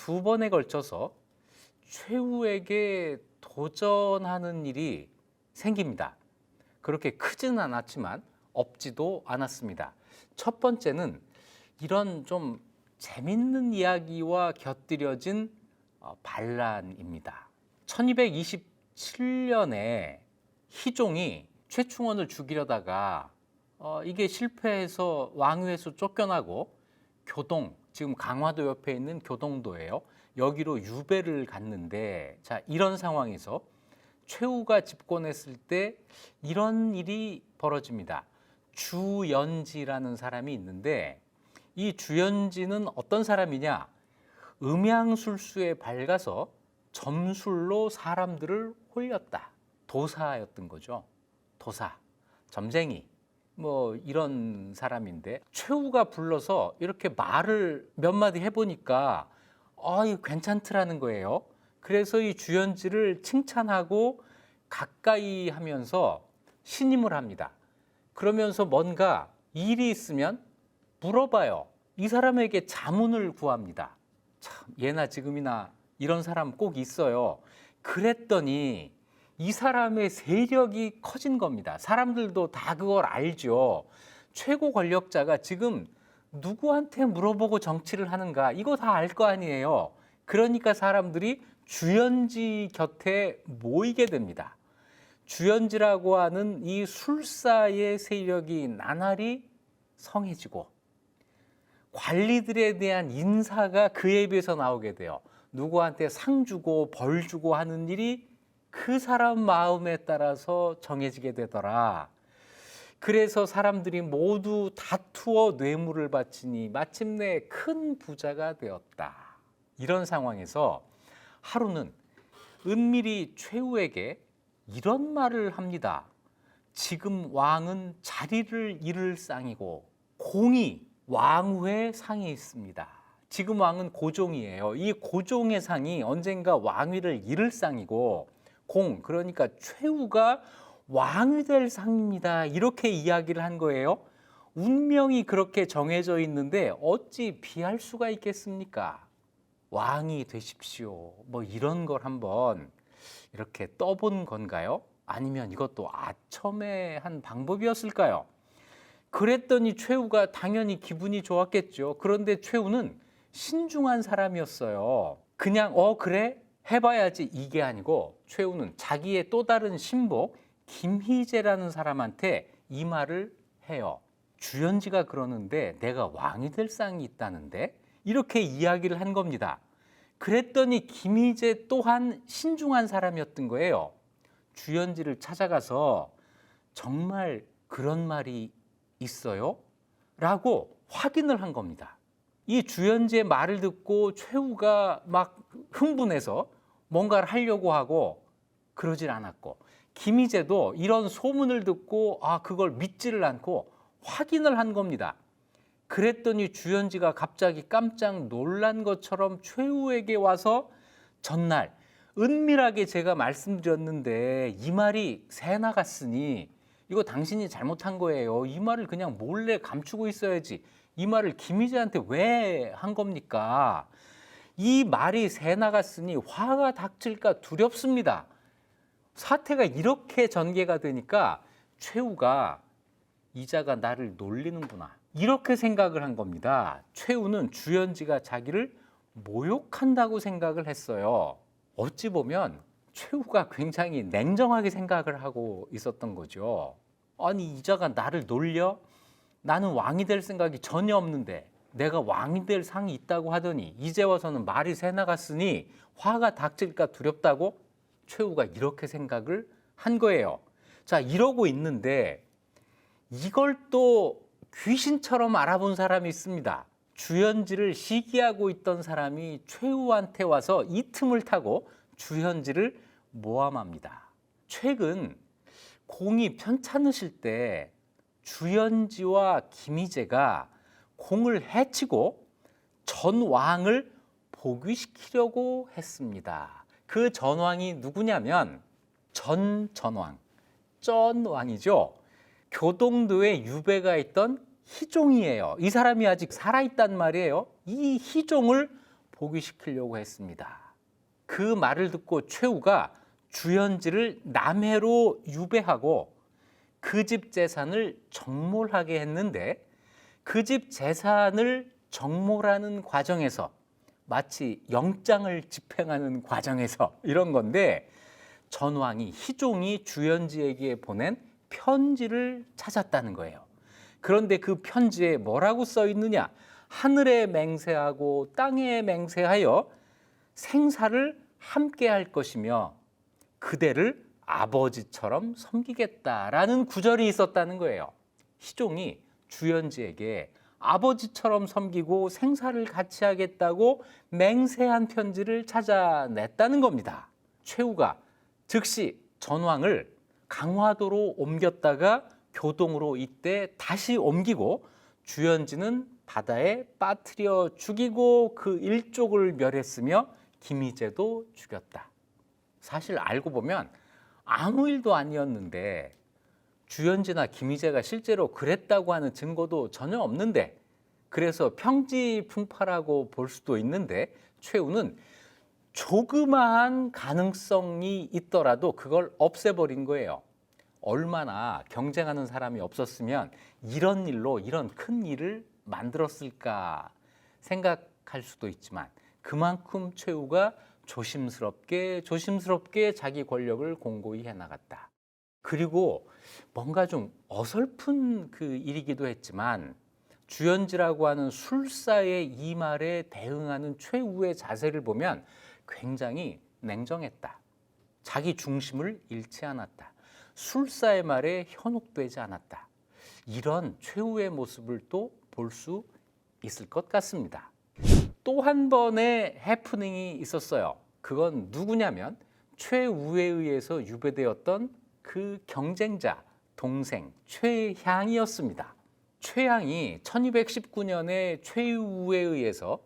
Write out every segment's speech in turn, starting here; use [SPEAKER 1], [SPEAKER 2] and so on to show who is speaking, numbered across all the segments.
[SPEAKER 1] 두 번에 걸쳐서 최후에게 도전하는 일이 생깁니다. 그렇게 크지는 않았지만 없지도 않았습니다. 첫 번째는 이런 좀 재밌는 이야기와 곁들여진 반란입니다. 1227년에 희종이 최충원을 죽이려다가 이게 실패해서 왕위에서 쫓겨나고 교동, 지금 강화도 옆에 있는 교동도예요. 여기로 유배를 갔는데, 자, 이런 상황에서 최후가 집권했을 때 이런 일이 벌어집니다. 주연지라는 사람이 있는데, 이 주연지는 어떤 사람이냐? 음양술수에 밝아서 점술로 사람들을 홀렸다. 도사였던 거죠. 도사, 점쟁이, 뭐 이런 사람인데, 최후가 불러서 이렇게 말을 몇 마디 해보니까 이거 괜찮더라는 거예요. 그래서 이 주연지를 칭찬하고 가까이 하면서 신임을 합니다. 그러면서 뭔가 일이 있으면 물어봐요. 이 사람에게 자문을 구합니다. 참, 예나 지금이나 이런 사람 꼭 있어요. 그랬더니 이 사람의 세력이 커진 겁니다. 사람들도 다 그걸 알죠. 최고 권력자가 지금 누구한테 물어보고 정치를 하는가, 이거 다 알 거 아니에요. 그러니까 사람들이 주연지 곁에 모이게 됩니다. 주연지라고 하는 이 술사의 세력이 나날이 성해지고 관리들에 대한 인사가 그에 비해서 나오게 돼요. 누구한테 상 주고 벌 주고 하는 일이 그 사람 마음에 따라서 정해지게 되더라. 그래서 사람들이 모두 다투어 뇌물을 바치니 마침내 큰 부자가 되었다. 이런 상황에서 하루는 은밀히 최후에게 이런 말을 합니다. 지금 왕은 자리를 잃을 상이고 공이 왕후의 상에 있습니다. 지금 왕은 고종이에요. 이 고종의 상이 언젠가 왕위를 잃을 상이고, 공, 그러니까 최후가 왕이 될 상입니다. 이렇게 이야기를 한 거예요. 운명이 그렇게 정해져 있는데 어찌 피할 수가 있겠습니까? 왕이 되십시오. 뭐 이런 걸 한번 이렇게 떠본 건가요? 아니면 이것도 아첨의 한 방법이었을까요? 그랬더니 최후가 당연히 기분이 좋았겠죠. 그런데 최후는 신중한 사람이었어요. 그냥 그래? 해봐야지, 이게 아니고 최후는 자기의 또 다른 신복 김희재라는 사람한테 이 말을 해요. 주연지가 그러는데 내가 왕이 될 상이 있다는데? 이렇게 이야기를 한 겁니다. 그랬더니 김희재 또한 신중한 사람이었던 거예요. 주연지를 찾아가서 정말 그런 말이 있어요? 라고 확인을 한 겁니다. 이 주연지의 말을 듣고 최후가 막 흥분해서 뭔가를 하려고 하고 그러질 않았고, 김희재도 이런 소문을 듣고 그걸 믿지를 않고 확인을 한 겁니다. 그랬더니 주연지가 갑자기 깜짝 놀란 것처럼 최후에게 와서 전날 은밀하게 제가 말씀드렸는데 이 말이 새 나갔으니 이거 당신이 잘못한 거예요. 이 말을 그냥 몰래 감추고 있어야지. 이 말을 김희재한테 왜 한 겁니까? 이 말이 새 나갔으니 화가 닥칠까 두렵습니다. 사태가 이렇게 전개가 되니까 최후가 이자가 나를 놀리는구나, 이렇게 생각을 한 겁니다. 최후는 주연지가 자기를 모욕한다고 생각을 했어요. 어찌 보면 최후가 굉장히 냉정하게 생각을 하고 있었던 거죠. 아니, 이자가 나를 놀려? 나는 왕이 될 생각이 전혀 없는데 내가 왕이 될 상이 있다고 하더니 이제 와서는 말이 새 나갔으니 화가 닥칠까 두렵다고? 최후가 이렇게 생각을 한 거예요. 자, 이러고 있는데 이걸 또 귀신처럼 알아본 사람이 있습니다. 주연지를 시기하고 있던 사람이 최후한테 와서 이 틈을 타고 주연지를 모함합니다. 최근 공이 편찮으실 때 주연지와 김희재가 공을 해치고 전 왕을 복위시키려고 했습니다. 그 전왕이 누구냐면 전왕, 쩐왕이죠. 교동도에 유배가 있던 희종이에요. 이 사람이 아직 살아있단 말이에요. 이 희종을 포기시키려고 했습니다. 그 말을 듣고 최후가 주연지를 남해로 유배하고 그 집 재산을 정몰하게 했는데, 그 집 재산을 정몰하는 과정에서 마치 영장을 집행하는 과정에서 이런 건데, 전왕이 희종이 주연지에게 보낸 편지를 찾았다는 거예요. 그런데 그 편지에 뭐라고 써 있느냐? 하늘에 맹세하고 땅에 맹세하여 생사를 함께 할 것이며 그대를 아버지처럼 섬기겠다라는 구절이 있었다는 거예요. 희종이 주연지에게 아버지처럼 섬기고 생사를 같이 하겠다고 맹세한 편지를 찾아냈다는 겁니다. 최후가 즉시 전왕을 강화도로 옮겼다가 교동으로 이때 다시 옮기고 주연지는 바다에 빠뜨려 죽이고 그 일족을 멸했으며 김희재도 죽였다. 사실 알고 보면 아무 일도 아니었는데, 주연지나 김희재가 실제로 그랬다고 하는 증거도 전혀 없는데, 그래서 평지풍파라고 볼 수도 있는데, 최후는 조그마한 가능성이 있더라도 그걸 없애버린 거예요. 얼마나 경쟁하는 사람이 없었으면 이런 일로 이런 큰 일을 만들었을까 생각할 수도 있지만, 그만큼 최후가 조심스럽게 자기 권력을 공고히 해나갔다. 그리고 뭔가 좀 어설픈 그 일이기도 했지만, 주연지라고 하는 술사의 이 말에 대응하는 최후의 자세를 보면 굉장히 냉정했다. 자기 중심을 잃지 않았다. 술사의 말에 현혹되지 않았다. 이런 최후의 모습을 또 볼 수 있을 것 같습니다. 또 한 번의 해프닝이 있었어요. 그건 누구냐면 최후에 의해서 유배되었던 그 경쟁자 동생 최향이었습니다. 최향이 1219년에 최후에 의해서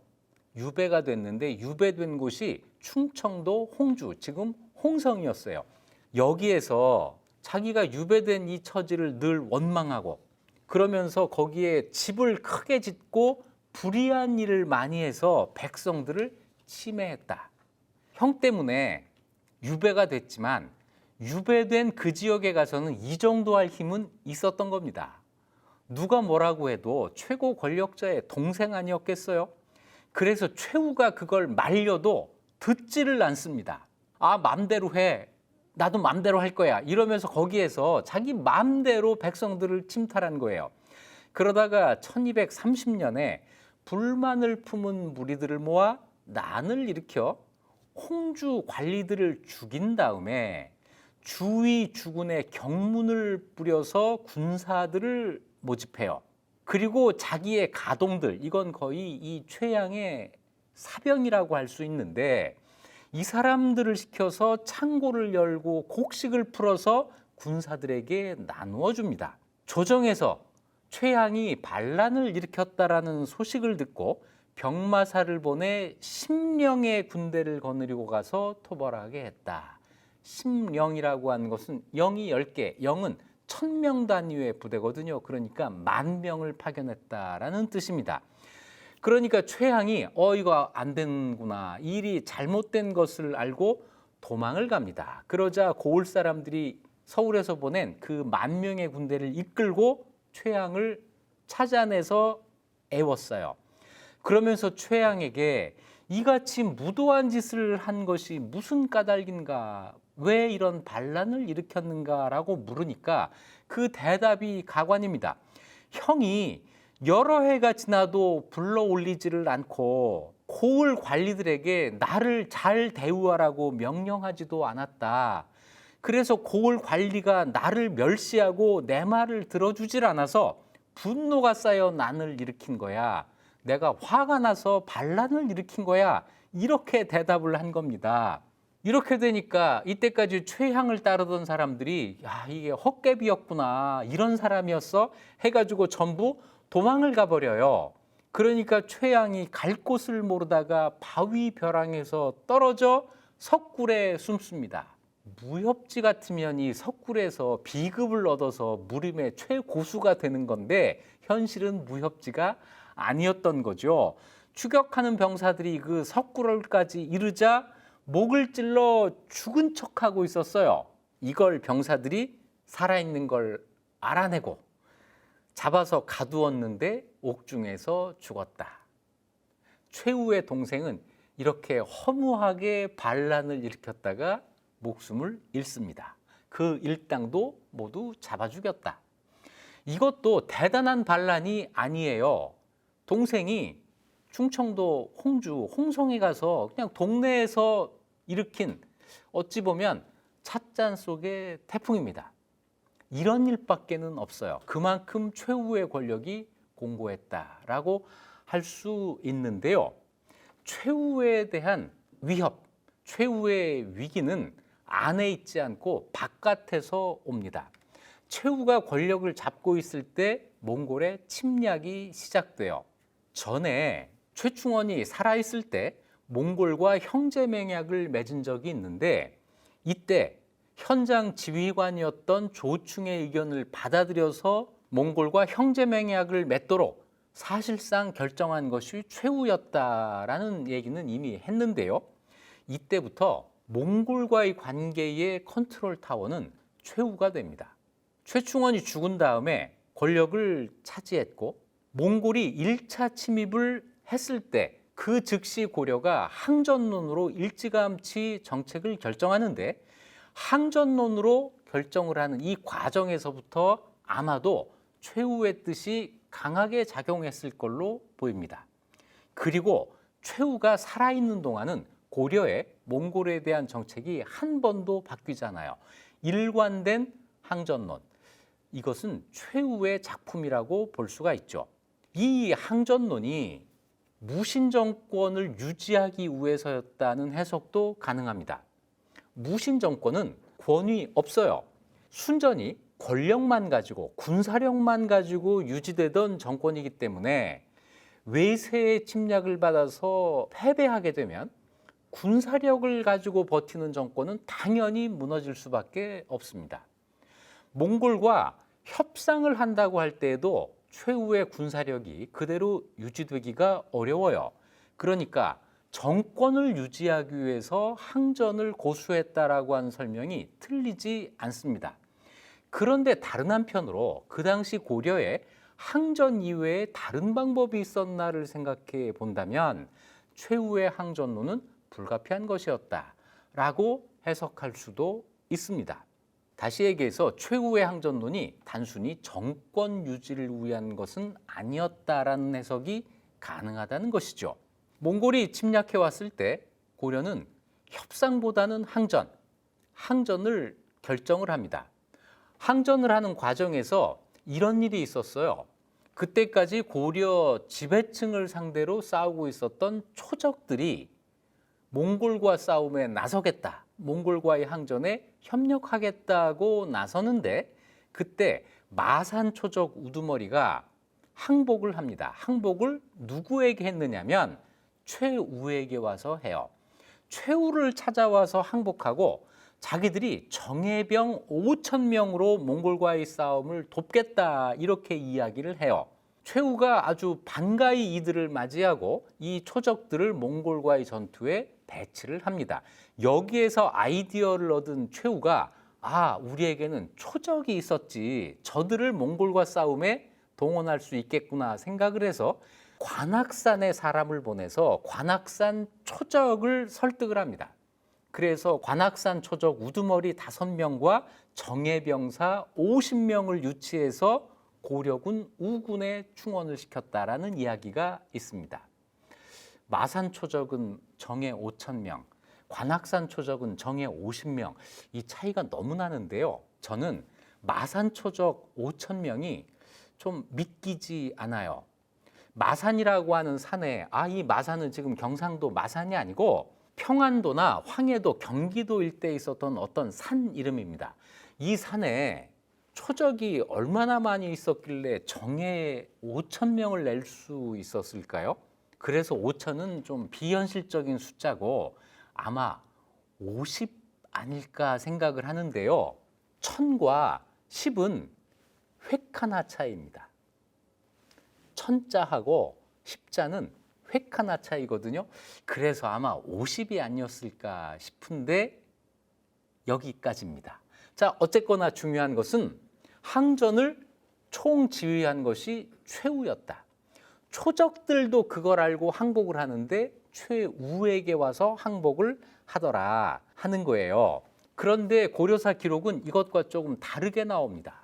[SPEAKER 1] 유배가 됐는데, 유배된 곳이 충청도 홍주, 지금 홍성이었어요. 여기에서 자기가 유배된 이 처지를 늘 원망하고, 그러면서 거기에 집을 크게 짓고 불의한 일을 많이 해서 백성들을 침해했다. 형 때문에 유배가 됐지만 유배된 그 지역에 가서는 이 정도 할 힘은 있었던 겁니다. 누가 뭐라고 해도 최고 권력자의 동생 아니었겠어요? 그래서 최후가 그걸 말려도 듣지를 않습니다. 아, 맘대로 해. 나도 맘대로 할 거야. 이러면서 거기에서 자기 맘대로 백성들을 침탈한 거예요. 그러다가 1230년에 불만을 품은 무리들을 모아 난을 일으켜 홍주 관리들을 죽인 다음에 주위 주군에 경문을 뿌려서 군사들을 모집해요. 그리고 자기의 가동들, 이건 거의 이 최양의 사병이라고 할 수 있는데, 이 사람들을 시켜서 창고를 열고 곡식을 풀어서 군사들에게 나누어 줍니다. 조정에서 최양이 반란을 일으켰다라는 소식을 듣고 병마사를 보내 심령의 군대를 거느리고 가서 토벌하게 했다. 심령이라고 하는 것은 영이 10개, 영은 1000명 단위의 부대거든요. 그러니까 10,000명을 파견했다라는 뜻입니다. 그러니까 최향이 이거 안 되는구나, 일이 잘못된 것을 알고 도망을 갑니다. 그러자 고을 사람들이 서울에서 보낸 그 10,000명의 군대를 이끌고 최향을 찾아내서 애웠어요. 그러면서 최향에게 이같이 무도한 짓을 한 것이 무슨 까닭인가, 왜 이런 반란을 일으켰는가라고 물으니까 그 대답이 가관입니다. 형이 여러 해가 지나도 불러올리지를 않고 고을 관리들에게 나를 잘 대우하라고 명령하지도 않았다. 그래서 고을 관리가 나를 멸시하고 내 말을 들어주질 않아서 분노가 쌓여 난을 일으킨 거야. 내가 화가 나서 반란을 일으킨 거야. 이렇게 대답을 한 겁니다. 이렇게 되니까 이때까지 최향을 따르던 사람들이 야, 이게 헛개비였구나, 이런 사람이었어 해가지고 전부 도망을 가버려요. 그러니까 최향이 갈 곳을 모르다가 바위 벼랑에서 떨어져 석굴에 숨습니다. 무협지 같으면 이 석굴에서 비급을 얻어서 무림의 최고수가 되는 건데, 현실은 무협지가 아니었던 거죠. 추격하는 병사들이 그 석굴까지 이르자 목을 찔러 죽은 척하고 있었어요. 이걸 병사들이 살아있는 걸 알아내고 잡아서 가두었는데 옥중에서 죽었다. 최후의 동생은 이렇게 허무하게 반란을 일으켰다가 목숨을 잃습니다. 그 일당도 모두 잡아 죽였다. 이것도 대단한 반란이 아니에요. 동생이 충청도 홍주 홍성에 가서 그냥 동네에서 일으킨 어찌 보면 찻잔 속의 태풍입니다. 이런 일밖에는 없어요. 그만큼 최후의 권력이 공고했다라고 할 수 있는데요. 최후에 대한 위협, 최후의 위기는 안에 있지 않고 바깥에서 옵니다. 최후가 권력을 잡고 있을 때 몽골의 침략이 시작돼요. 전에 최충원이 살아있을 때 몽골과 형제맹약을 맺은 적이 있는데 이때 현장 지휘관이었던 조충의 의견을 받아들여서 몽골과 형제맹약을 맺도록 사실상 결정한 것이 최후였다라는 얘기는 이미 했는데요. 이때부터 몽골과의 관계의 컨트롤 타워는 최후가 됩니다. 최충원이 죽은 다음에 권력을 차지했고 몽골이 1차 침입을 했을 때 그 즉시 고려가 항전론으로 일찌감치 정책을 결정하는데 항전론으로 결정을 하는 이 과정에서부터 아마도 최후의 뜻이 강하게 작용했을 걸로 보입니다. 그리고 최후가 살아있는 동안은 고려의 몽골에 대한 정책이 한 번도 바뀌잖아요. 일관된 항전론. 이것은 최후의 작품이라고 볼 수가 있죠. 이 항전론이 무신 정권을 유지하기 위해서였다는 해석도 가능합니다. 무신 정권은 권위 없어요. 순전히 권력만 가지고 군사력만 가지고 유지되던 정권이기 때문에 외세의 침략을 받아서 패배하게 되면 군사력을 가지고 버티는 정권은 당연히 무너질 수밖에 없습니다. 몽골과 협상을 한다고 할 때에도 최후의 군사력이 그대로 유지되기가 어려워요. 그러니까 정권을 유지하기 위해서 항전을 고수했다라고 하는 설명이 틀리지 않습니다. 그런데 다른 한편으로 그 당시 고려에 항전 이외에 다른 방법이 있었나를 생각해 본다면 최후의 항전론은 불가피한 것이었다라고 해석할 수도 있습니다. 다시 얘기해서 최후의 항전론이 단순히 정권 유지를 위한 것은 아니었다라는 해석이 가능하다는 것이죠. 몽골이 침략해 왔을 때 고려는 협상보다는 항전을 결정을 합니다. 항전을 하는 과정에서 이런 일이 있었어요. 그때까지 고려 지배층을 상대로 싸우고 있었던 초적들이 몽골과 싸움에 나서겠다, 몽골과의 항전에 협력하겠다고 나서는데 그때 마산 초적 우두머리가 항복을 합니다. 항복을 누구에게 했느냐면 최우에게 와서 해요. 최우를 찾아와서 항복하고 자기들이 정예병 5,000명으로 몽골과의 싸움을 돕겠다 이렇게 이야기를 해요. 최우가 아주 반가이 이들을 맞이하고 이 초적들을 몽골과의 전투에 배치를 합니다. 여기에서 아이디어를 얻은 최우가 우리에게는 초적이 있었지 저들을 몽골과 싸움에 동원할 수 있겠구나 생각을 해서 관악산에 사람을 보내서 관악산 초적을 설득을 합니다. 그래서 관악산 초적 우두머리 5명과 정예병사 50명을 유치해서 고려군 우군에 충원을 시켰다라는 이야기가 있습니다. 마산 초적은 정예 5,000명, 관악산 초적은 정예 50명. 이 차이가 너무 나는데요. 저는 마산 초적 5,000명이 좀 믿기지 않아요. 마산이라고 하는 산에 이 마산은 지금 경상도 마산이 아니고 평안도나 황해도, 경기도 일대에 있었던 어떤 산 이름입니다. 이 산에 초적이 얼마나 많이 있었길래 정예 5,000명을 낼 수 있었을까요? 그래서 5,000은 좀 비현실적인 숫자고 아마 50 아닐까 생각을 하는데요. 1,000과 10은 획 하나 차이입니다. 1,000자하고 10자는 획 하나 차이거든요. 그래서 아마 50이 아니었을까 싶은데 여기까지입니다. 자, 어쨌거나 중요한 것은 항전을 총지휘한 것이 최우였다. 초적들도 그걸 알고 항복을 하는데 최우에게 와서 항복을 하더라 하는 거예요. 그런데 고려사 기록은 이것과 조금 다르게 나옵니다.